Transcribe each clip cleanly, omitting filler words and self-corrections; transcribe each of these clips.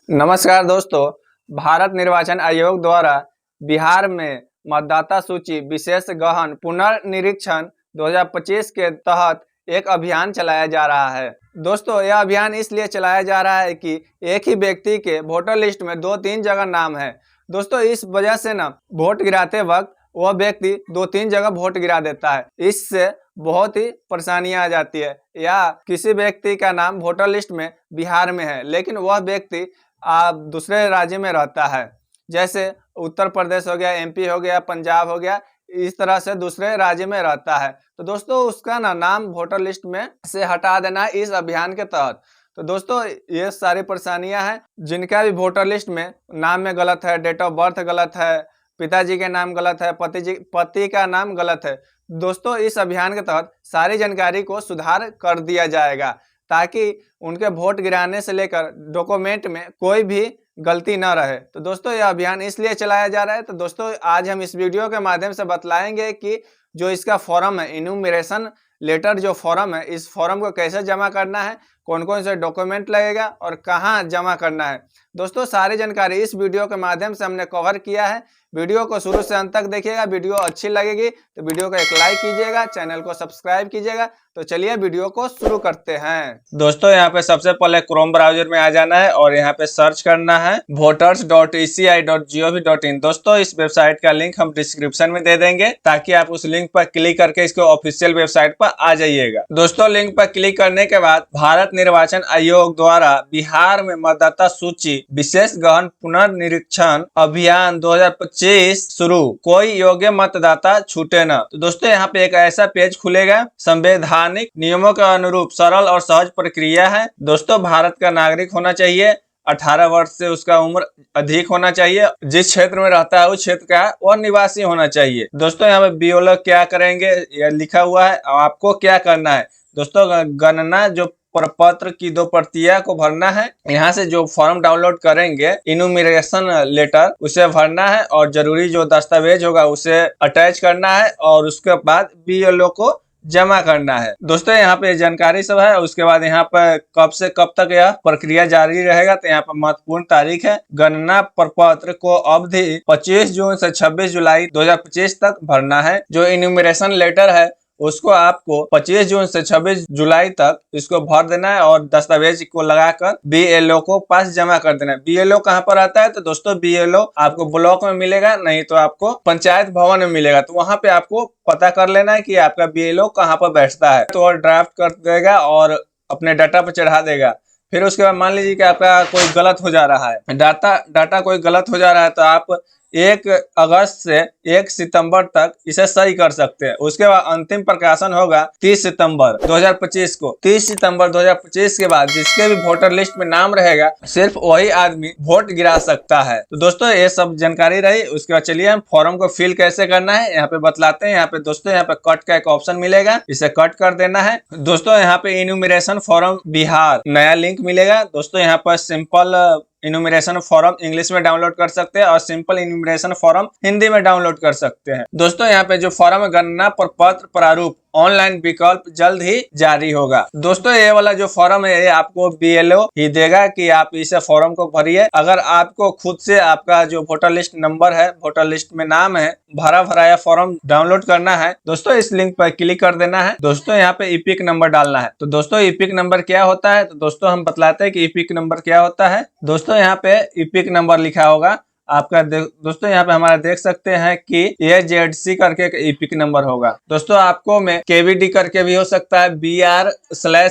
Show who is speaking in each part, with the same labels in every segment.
Speaker 1: नमस्कार दोस्तों। भारत निर्वाचन आयोग द्वारा बिहार में मतदाता सूची विशेष गहन पुनर्निरीक्षण 2025 के तहत एक अभियान चलाया जा रहा है। दोस्तों, यह अभियान इसलिए चलाया जा रहा है कि एक ही व्यक्ति के वोटर लिस्ट में 2-3 जगह नाम है। दोस्तों, इस वजह से ना वोट गिराते वक्त वह व्यक्ति 2-3 जगह वोट गिरा देता है। इससे बहुत ही परेशानियां आ जाती है। या किसी व्यक्ति का नाम वोटर लिस्ट में बिहार में है, लेकिन वह व्यक्ति दूसरे राज्य में रहता है, जैसे उत्तर प्रदेश हो गया, एमपी हो गया, पंजाब हो गया, इस तरह से दूसरे राज्य में रहता है। तो दोस्तों, उसका नाम वोटर लिस्ट में से हटा देना है इस अभियान के तहत। तो दोस्तों, ये सारी परेशानियां हैं। जिनका भी वोटर लिस्ट में नाम में गलत है, डेट ऑफ बर्थ गलत है, पिताजी के नाम गलत है, पति का नाम गलत है, दोस्तों इस अभियान के तहत सारी जानकारी को सुधार कर दिया जाएगा, ताकि उनके वोट गिराने से लेकर डॉक्यूमेंट में कोई भी गलती न रहे। तो दोस्तों, यह अभियान इसलिए चलाया जा रहा है। तो दोस्तों, आज हम इस वीडियो के माध्यम से बतलाएंगे कि जो इसका फॉर्म है, इन्यूमरेशन लेटर जो फॉर्म है, इस फॉर्म को कैसे जमा करना है, कौन कौन से डॉक्यूमेंट लगेगा और कहाँ जमा करना है। दोस्तों, सारी जानकारी इस वीडियो के माध्यम से हमने कवर किया है। वीडियो को शुरू से अंत तक देखिएगा। वीडियो अच्छी लगेगी तो वीडियो को एक लाइक कीजिएगा, चैनल को सब्सक्राइब कीजिएगा। तो चलिए वीडियो को शुरू करते हैं। दोस्तों, यहाँ पे सबसे पहले क्रोम ब्राउजर में आ जाना है और यहाँ पे सर्च करना है voters.eci.gov.in। दोस्तों, इस वेबसाइट का लिंक हम डिस्क्रिप्शन में दे देंगे, ताकि आप उस लिंक पर क्लिक करके इसके ऑफिशियल वेबसाइट पर आ जाइएगा। दोस्तों, लिंक पर क्लिक करने के बाद भारत निर्वाचन आयोग द्वारा बिहार में मतदाता सूची विशेष गहन पुनर्निरीक्षण अभियान 2025 शुरू, कोई योग्य मतदाता छूटे न। तो दोस्तों, यहाँ पे एक ऐसा पेज खुलेगा, संवैधानिक नियमों के अनुरूप सरल और सहज प्रक्रिया है। दोस्तों, भारत का नागरिक होना चाहिए, 18 वर्ष से उसका उम्र अधिक होना चाहिए, जिस क्षेत्र में रहता है उस क्षेत्र का वह निवासी होना चाहिए। दोस्तों, यहाँ पे बीएलओ क्या करेंगे यह लिखा हुआ है, आपको क्या करना है। दोस्तों, गणना जो प्रपत्र की 2 प्रतियां को भरना है। यहाँ से जो फॉर्म डाउनलोड करेंगे इन्यूमरेशन लेटर, उसे भरना है और जरूरी जो दस्तावेज होगा उसे अटैच करना है और उसके बाद बीएलओ को जमा करना है। दोस्तों, यहाँ पे जानकारी सब है। उसके बाद यहाँ पर कब से कब तक यह प्रक्रिया जारी रहेगा, तो यहाँ पर महत्वपूर्ण तारीख है, गणना प्रपत्र को अवधि 25 जून से 26 जुलाई 2025 तक भरना है। जो इन्यूमरेशन लेटर है उसको आपको 25 जून से 26 जुलाई तक इसको भर देना है और दस्तावेज को लगाकर बीएलओ को पास जमा कर देना है। बीएलओ कहाँ पर आता है, तो दोस्तों बीएलओ आपको ब्लॉक में मिलेगा, नहीं तो आपको पंचायत भवन में मिलेगा। तो वहां पे आपको पता कर लेना है कि आपका बीएलओ कहाँ पर बैठता है। तो ड्राफ्ट कर देगा और अपने डाटा पर चढ़ा देगा। फिर उसके बाद मान लीजिए कि आपका कोई गलत हो जा रहा है, डाटा कोई गलत हो जा रहा है, तो आप 1 अगस्त से 1 सितंबर तक इसे सही कर सकते हैं। उसके बाद अंतिम प्रकाशन होगा 30 सितंबर 2025 को। 30 सितंबर 2025 के बाद जिसके भी वोटर लिस्ट में नाम रहेगा, सिर्फ वही आदमी वोट गिरा सकता है। तो दोस्तों, ये सब जानकारी रही। उसके बाद चलिए हम फॉर्म को फिल कैसे करना है यहाँ पे बतलाते हैं। यहाँ पे दोस्तों, यहाँ पे कट का एक ऑप्शन मिलेगा, इसे कट कर देना है। दोस्तों, यहाँ पे इन्यूमरेशन फॉर्म बिहार नया लिंक मिलेगा। दोस्तों, यहाँ पर सिंपल इन्यूमरेशन फॉर्म इंग्लिश में डाउनलोड कर सकते हैं और सिंपल इन्यूमरेशन फॉर्म हिंदी में डाउनलोड कर सकते हैं। दोस्तों, यहाँ पे जो फॉर्म गणना प्रपत्र प्रारूप ऑनलाइन विकल्प जल्द ही जारी होगा। दोस्तों, ये वाला जो फॉर्म है ये आपको बीएलओ ही देगा कि आप इसे फॉर्म को भरिए। अगर आपको खुद से आपका जो वोटर लिस्ट नंबर है, वोटर लिस्ट में नाम है, भराया फॉर्म डाउनलोड करना है, दोस्तों इस लिंक पर क्लिक कर देना है। दोस्तों, यहाँ पे ईपिक नंबर डालना है। तो दोस्तों, ईपिक नंबर क्या होता है, तो दोस्तों हम बतलाते हैं कि ईपिक नंबर क्या होता है। दोस्तों, यहाँ पे ईपिक नंबर लिखा होगा आपका। दोस्तों, यहाँ पे हमारा देख सकते हैं कि AZC करके एक ईपिक नंबर होगा। दोस्तों, आपको में KVD करके भी हो सकता है, BR/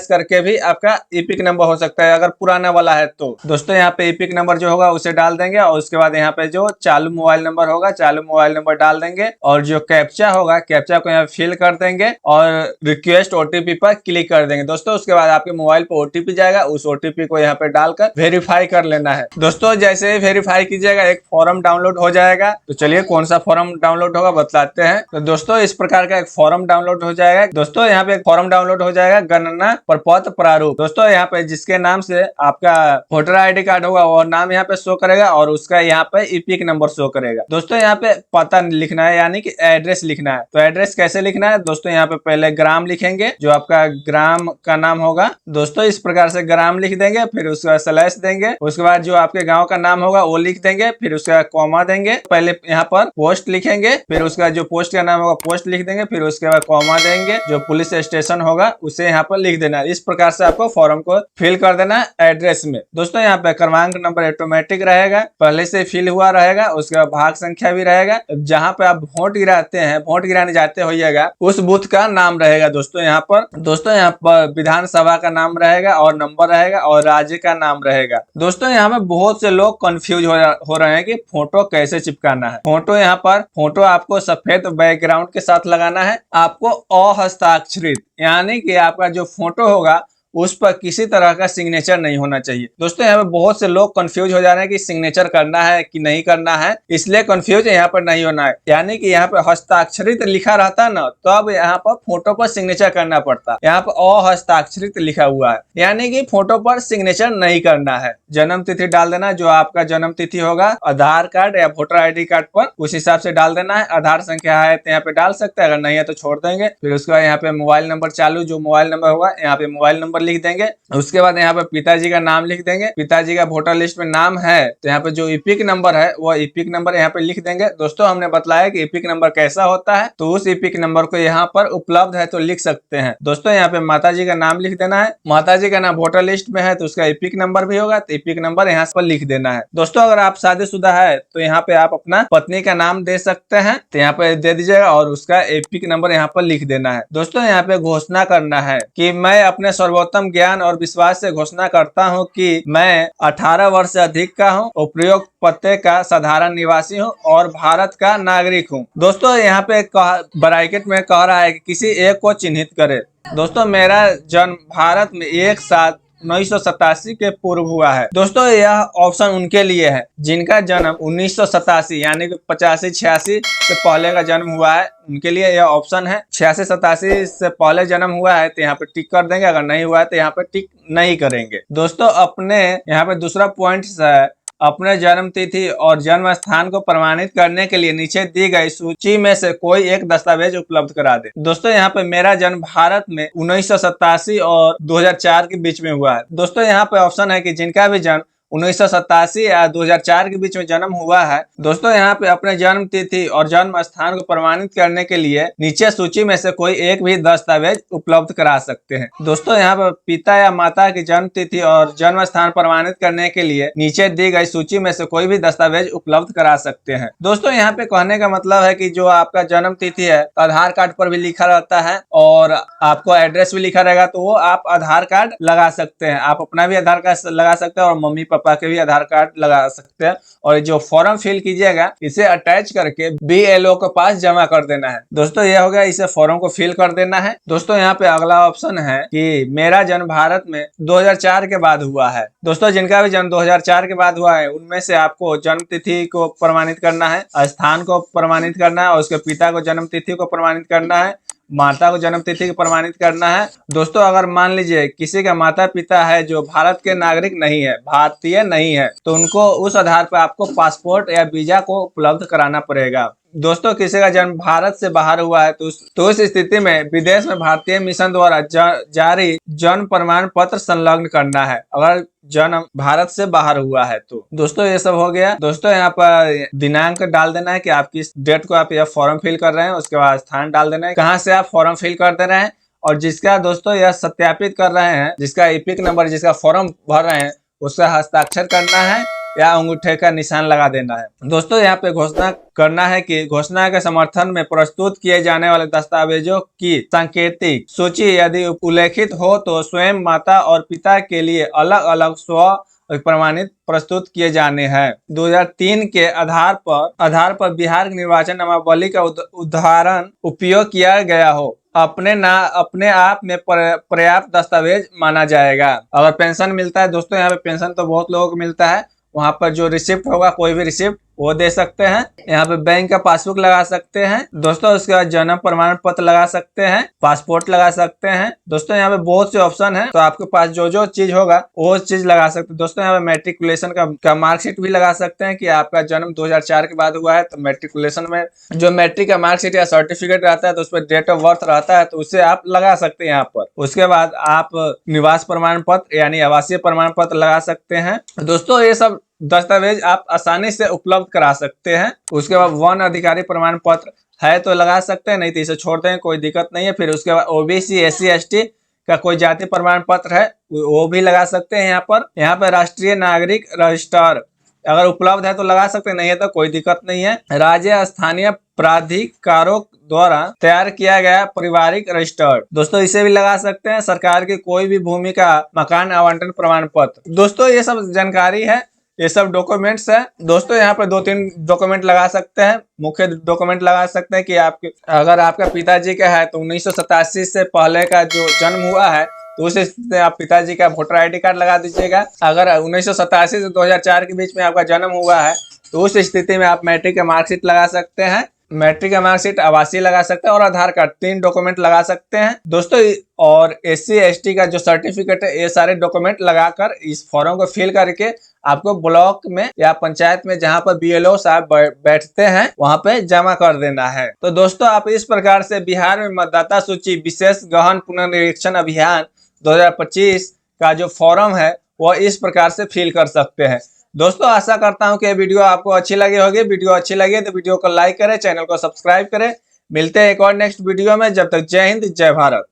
Speaker 1: करके भी आपका ईपिक नंबर हो सकता है अगर पुराना वाला है तो। दोस्तों, यहाँ पे ईपिक नंबर जो होगा उसे डाल देंगे और उसके बाद यहाँ पे जो चालू मोबाइल नंबर होगा, चालू मोबाइल नंबर डाल देंगे और जो कैप्चा होगा, कैप्चा को यहाँ फिल कर देंगे और रिक्वेस्ट OTP पर क्लिक कर देंगे। दोस्तों, उसके बाद आपके मोबाइल पर OTP जाएगा, उस OTP को यहाँ पे डालकर वेरीफाई कर लेना है। दोस्तों, जैसे ही वेरीफाई कीजिएगा, एक फॉर्म डाउनलोड हो जाएगा। तो चलिए कौन सा फॉर्म डाउनलोड होगा बतलाते हैं। तो दोस्तों इस प्रकार का एक फॉर्म डाउनलोड हो जाएगा। दोस्तों यहाँ पे एक फॉर्म डाउनलोड हो जाएगा, गणना प्रपत्र प्रारूप। दोस्तों यहाँ पे जिसके नाम से आपका वोटर ID कार्ड होगा और नाम यहाँ पे शो करेगा और उसका यहाँ पे इपिक नंबर शो करेगा। दोस्तों यहाँ पे पता लिखना है, यानी कि एड्रेस लिखना है। तो एड्रेस कैसे लिखना है दोस्तों, यहाँ पे पहले ग्राम लिखेंगे, जो आपका ग्राम का नाम होगा। दोस्तों इस प्रकार से ग्राम लिख देंगे, फिर उसका स्लैश देंगे, उसके बाद जो आपके गांव का नाम होगा वो लिख देंगे, फिर उसका कॉमा देंगे। पहले यहाँ पर पोस्ट लिखेंगे, फिर उसका जो पोस्ट का नाम होगा पोस्ट लिख देंगे, फिर उसके बाद कॉमा देंगे, जो पुलिस स्टेशन होगा उसे यहाँ पर लिख देना है। इस प्रकार से आपको फॉर्म को फिल कर देना है एड्रेस में। दोस्तों यहाँ पे क्रमांक नंबर ऑटोमेटिक रहेगा, पहले से फिल हुआ रहेगा, उसके बाद भाग संख्या भी रहेगा। जहाँ पे आप वोट गिराते हैं, वोट गिराने जाते होइएगा, उस बूथ का नाम रहेगा दोस्तों यहाँ पर। दोस्तों यहाँ पर विधानसभा का नाम रहेगा और नंबर रहेगा और राज्य का नाम रहेगा। दोस्तों यहाँ में बहुत से लोग कंफ्यूज हो रहे हैं कि फोटो कैसे चिपकाना है। फोटो यहाँ पर फोटो आपको सफेद बैकग्राउंड के साथ लगाना है, आपको अहस्ताक्षरित, यानी कि आपका जो फोटो होगा उस पर किसी तरह का सिग्नेचर नहीं होना चाहिए। दोस्तों यहाँ पे बहुत से लोग कंफ्यूज हो जा रहे हैं कि सिग्नेचर करना है कि नहीं करना है, इसलिए कंफ्यूज यहाँ पर नहीं होना है। यानी कि यहाँ पे हस्ताक्षरित लिखा रहता है ना, तो अब यहाँ पर फोटो पर सिग्नेचर करना पड़ता है। यहाँ पर अहस्ताक्षरित लिखा हुआ है, यानी कि फोटो पर सिग्नेचर नहीं करना है। जन्म तिथि डाल देना, जो आपका जन्म तिथि होगा आधार कार्ड या वोटर ID कार्ड पर उस हिसाब से डाल देना है। आधार संख्या है तो यहाँ पे डाल सकते हैं, अगर नहीं है तो छोड़ देंगे। फिर उसके बाद यहाँ पे मोबाइल नंबर चालू, जो मोबाइल नंबर होगा यहाँ पे मोबाइल नंबर लिख देंगे। उसके बाद यहाँ पे पिताजी का नाम लिख देंगे, पिताजी का वोटर लिस्ट में नाम है तो यहाँ पे जो इपिक नंबर है वो इपिक नंबर यहाँ पे लिख देंगे। दोस्तों हमने बताया कि इपिक नंबर कैसा होता है, तो उस इपिक नंबर को यहाँ पर उपलब्ध है तो लिख सकते हैं। दोस्तों यहाँ पे माताजी का नाम लिख देना है, माताजी का नाम वोटर लिस्ट में है तो उसका इपिक नंबर भी होगा, तो इपिक नंबर यहाँ पर लिख देना है। दोस्तों अगर आप शादीशुदा है तो यहाँ पे आप अपना पत्नी का नाम दे सकते हैं, तो यहाँ पे दे दीजिएगा और उसका इपिक नंबर यहाँ पर लिख देना है। दोस्तों यहाँ पे घोषणा करना है कि मैं अपने सर्वोत्तम ज्ञान और विश्वास से घोषणा करता हूं कि मैं 18 वर्ष से अधिक का हूं, उपयुक्त पते का साधारण निवासी हूं और भारत का नागरिक हूं। दोस्तों यहाँ पे ब्रैकेट में कह रहा है कि किसी एक को चिन्हित करे। दोस्तों मेरा जन्म भारत में 1/7/1987 के पूर्व हुआ है। दोस्तों यह ऑप्शन उनके लिए है जिनका जन्म 1987 यानी कि 85-86 से पहले का जन्म हुआ है, उनके लिए यह ऑप्शन है। 86-87 से पहले जन्म हुआ है तो यहाँ पे टिक कर देंगे, अगर नहीं हुआ है तो यहाँ पे टिक नहीं करेंगे। दोस्तों अपने यहाँ पे दूसरा पॉइंट है, अपने जन्म तिथि और जन्म स्थान को प्रमाणित करने के लिए नीचे दी गई सूची में से कोई एक दस्तावेज उपलब्ध करा दे। दोस्तों यहाँ पे मेरा जन्म भारत में 1987 और 2004 के बीच में हुआ है। दोस्तों यहाँ पे ऑप्शन है कि जिनका भी जन्म 1987 या 2004 के बीच में जन्म हुआ है। दोस्तों यहाँ पे अपने जन्म तिथि और जन्म स्थान को प्रमाणित करने के लिए नीचे सूची में से कोई एक भी दस्तावेज उपलब्ध करा सकते हैं। दोस्तों यहाँ पर पिता या माता की जन्म तिथि और जन्म स्थान प्रमाणित करने के लिए नीचे दी गई सूची में से कोई भी दस्तावेज उपलब्ध करा सकते हैं। दोस्तों यहाँ पे कहने का मतलब है कि जो आपका जन्म तिथि है आधार कार्ड पर भी लिखा रहता है और आपको एड्रेस भी लिखा रहेगा, तो वो आप आधार कार्ड लगा सकते हैं। आप अपना भी आधार कार्ड लगा सकते हैं और मम्मी पापा के भी आधार कार्ड लगा सकते हैं। और जो फॉर्म फिल कीजिएगा इसे अटैच करके BLO के पास जमा कर देना है। दोस्तों ये हो गया, इसे फॉर्म को फिल कर देना है। दोस्तों यहाँ पे अगला ऑप्शन है कि मेरा जन्म भारत में 2004 के बाद हुआ है। दोस्तों जिनका भी जन्म 2004 के बाद हुआ है उनमें से आपको जन्म तिथि को प्रमाणित करना है, स्थान को प्रमाणित करना है और उसके पिता को जन्म तिथि को प्रमाणित करना है, माता को जन्म तिथि को प्रमाणित करना है। दोस्तों अगर मान लीजिए किसी का माता पिता है जो भारत के नागरिक नहीं है, भारतीय नहीं है, तो उनको उस आधार पर आपको पासपोर्ट या वीजा को उपलब्ध कराना पड़ेगा। दोस्तों किसी का जन्म भारत से बाहर हुआ है तो उस स्थिति में विदेश में भारतीय मिशन द्वारा जारी जन्म प्रमाण पत्र संलग्न करना है, अगर जन्म भारत से बाहर हुआ है तो। दोस्तों ये सब हो गया। दोस्तों यहाँ पर दिनांक डाल देना है कि आप किस डेट को आप यह फॉर्म फिल कर रहे हैं, उसके बाद स्थान डाल देना है कहाँ से आप फॉर्म फिल कर दे रहे हैं, और जिसका दोस्तों यह सत्यापित कर रहे हैं, जिसका इपिक नंबर जिसका फॉर्म भर रहे हैं उसका हस्ताक्षर करना है या अंगूठे का निशान लगा देना है। दोस्तों यहाँ पे घोषणा करना है कि घोषणा के समर्थन में प्रस्तुत किए जाने वाले दस्तावेजों की सांकेतिक सूची यदि उल्लेखित हो तो स्वयं माता और पिता के लिए अलग अलग स्व प्रमाणित प्रस्तुत किए जाने हैं। 2003 के आधार पर बिहार निर्वाचन नामावली का उदाहरण उपयोग किया गया हो, अपने आप में पर्याप्त दस्तावेज माना जाएगा। अगर पेंशन मिलता है, दोस्तों यहाँ पे पेंशन तो बहुत लोगों को मिलता है, वहां पर जो रिसिप्ट होगा, कोई भी रिसिप्ट वो दे सकते हैं। यहाँ पे बैंक का पासबुक लगा सकते हैं दोस्तों। उसके बाद जन्म प्रमाण पत्र लगा सकते हैं, पासपोर्ट लगा सकते हैं दोस्तों। यहाँ पे बहुत से ऑप्शन है, तो आपके पास जो जो चीज होगा वो चीज लगा सकते हैं दोस्तों। यहाँ पे मैट्रिकुलेशन का मार्कशीट भी लगा सकते हैं कि आपका जन्म 2004 के बाद हुआ है, तो मैट्रिकुलेशन में जो मैट्रिक का मार्कशीट या सर्टिफिकेट रहता है तो उस पर डेट ऑफ बर्थ रहता है, तो उसे आप लगा सकते हैं यहाँ पर। उसके बाद आप निवास प्रमाण पत्र यानी आवासीय प्रमाण पत्र लगा सकते हैं दोस्तों। ये सब दस्तावेज आप आसानी से उपलब्ध करा सकते हैं। उसके बाद वन अधिकारी प्रमाण पत्र है तो लगा सकते हैं, नहीं तो इसे छोड़ दें, कोई दिक्कत नहीं है। फिर उसके बाद ओबीसी SC ST का कोई जाति प्रमाण पत्र है वो भी लगा सकते हैं यहाँ पर राष्ट्रीय नागरिक रजिस्टर अगर उपलब्ध है तो लगा सकते हैं, नहीं है तो कोई दिक्कत नहीं है। राज्य स्थानीय प्राधिकारों द्वारा तैयार किया गया पारिवारिक रजिस्टर दोस्तों, इसे भी लगा सकते हैं। सरकार की कोई भी भूमि का मकान आवंटन प्रमाण पत्र दोस्तों, ये सब जानकारी है, ये सब डॉक्यूमेंट्स है दोस्तों। यहाँ पे 2-3 डॉक्यूमेंट लगा सकते हैं। मुख्य डॉक्यूमेंट लगा सकते हैं कि आपके अगर आपका पिताजी का है तो 1987 से पहले का जो जन्म हुआ है तो उस स्थिति में आप पिताजी का वोटर ID कार्ड लगा दीजिएगा। अगर 1987 से 2004 के बीच में आपका जन्म हुआ है तो उस स्थिति में आप मैट्रिक का मार्कशीट लगा सकते हैं, मैट्रिक का मार्कशीट, आवासीय लगा सकते हैं और आधार कार्ड, 3 डॉक्यूमेंट लगा सकते हैं दोस्तों। और SC ST का जो सर्टिफिकेट है, ये सारे डॉक्यूमेंट लगाकर इस फॉर्म को फिल करके आपको ब्लॉक में या पंचायत में जहां पर BLO साहब बैठते हैं वहां पे जमा कर देना है। तो दोस्तों आप इस प्रकार से बिहार में मतदाता सूची विशेष गहन पुनर्निरीक्षण अभियान 2025 का जो फॉर्म है वो इस प्रकार से फिल कर सकते हैं दोस्तों। आशा करता हूं कि ये वीडियो आपको अच्छी लगी होगी। वीडियो अच्छी लगी तो वीडियो को लाइक करें, चैनल को सब्सक्राइब करें। मिलते हैं एक और नेक्स्ट वीडियो में। जब तक जय हिंद, जय भारत।